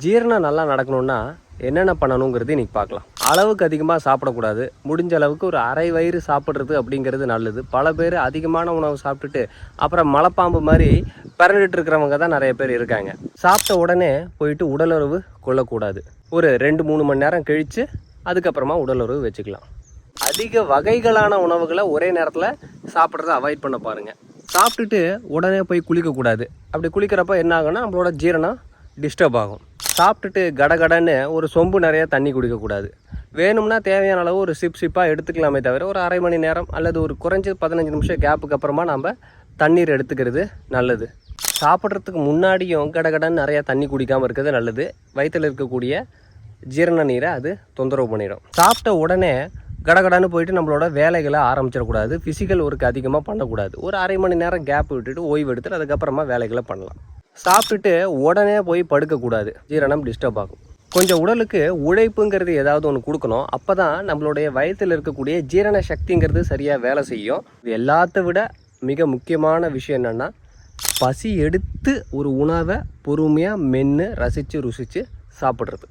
ஜீரணம் நல்லா நடக்கணும்னா என்னென்ன பண்ணணுங்கிறது இன்றைக்கி பார்க்கலாம். அளவுக்கு அதிகமாக சாப்பிடக்கூடாது. முடிஞ்ச அளவுக்கு ஒரு அரை வயிறு சாப்பிட்றது அப்படிங்கிறது நல்லது. பல பேர் அதிகமான உணவு சாப்பிட்டுட்டு அப்புறம் மலைப்பாம்பு மாதிரி பிறந்துட்டு இருக்கிறவங்க தான் நிறைய பேர் இருக்காங்க. சாப்பிட்ட உடனே போயிட்டு உடலுறவு கொள்ளக்கூடாது. ஒரு 2-3 மணி நேரம் கழித்து அதுக்கப்புறமா உடலுறவு வச்சுக்கலாம். அதிக வகைகளான உணவுகளை ஒரே நேரத்தில் சாப்பிட்றத அவாய்ட் பண்ண பாருங்கள். சாப்பிட்டுட்டு உடனே போய் குளிக்கக்கூடாது. அப்படி குளிக்கிறப்ப என்ன ஆகும்னா நம்மளோட ஜீரணம் டிஸ்டர்ப் ஆகும். சாப்பிட்டுட்டு கடகடன்னு ஒரு சொம்பு நிறைய தண்ணி குடிக்கக்கூடாது. வேணும்னா தேவையான அளவு ஒரு சிப்பாக எடுத்துக்கலாமே தவிர ஒரு அரை மணி நேரம் அல்லது ஒரு குறைஞ்சது 15 நிமிஷம் கேப்புக்கு அப்புறமா நம்ம தண்ணீர் எடுத்துக்கிறது நல்லது. சாப்பிட்றதுக்கு முன்னாடியும் கடகடன்னு நிறையா தண்ணி குடிக்காமல் இருக்கிறது நல்லது. வயிற்றில் இருக்கக்கூடிய ஜீரண நீரை அது தொந்தரவு பண்ணிடும். சாப்பிட்ட உடனே கடகடன்னு போயிட்டு நம்மளோட வேலைகளை ஆரம்பிச்சிடக்கூடாது. ஃபிசிக்கல் ஒர்க் அதிகமாக பண்ணக்கூடாது. ஒரு அரை மணி நேரம் கேப் விட்டுட்டு ஓய்வு எடுத்துட்டு அதுக்கப்புறமா வேலைகளை பண்ணலாம். சாப்பிட்டுட்டு உடனே போய் படுக்கக்கூடாது. ஜீரணம் டிஸ்டர்ப் ஆகும். கொஞ்சம் உடலுக்கு உழைப்புங்கிறது ஏதாவது ஒன்று கொடுக்கணும். அப்போ தான் நம்மளுடைய வயிற்றில் இருக்கக்கூடிய ஜீரண சக்திங்கிறது சரியாக வேலை செய்யும். இது எல்லாத்த விட மிக முக்கியமான விஷயம் என்னென்னா, பசி எடுத்து ஒரு உணவை பொறுமையாக மென்று ரசித்து ருசித்து சாப்பிட்றது.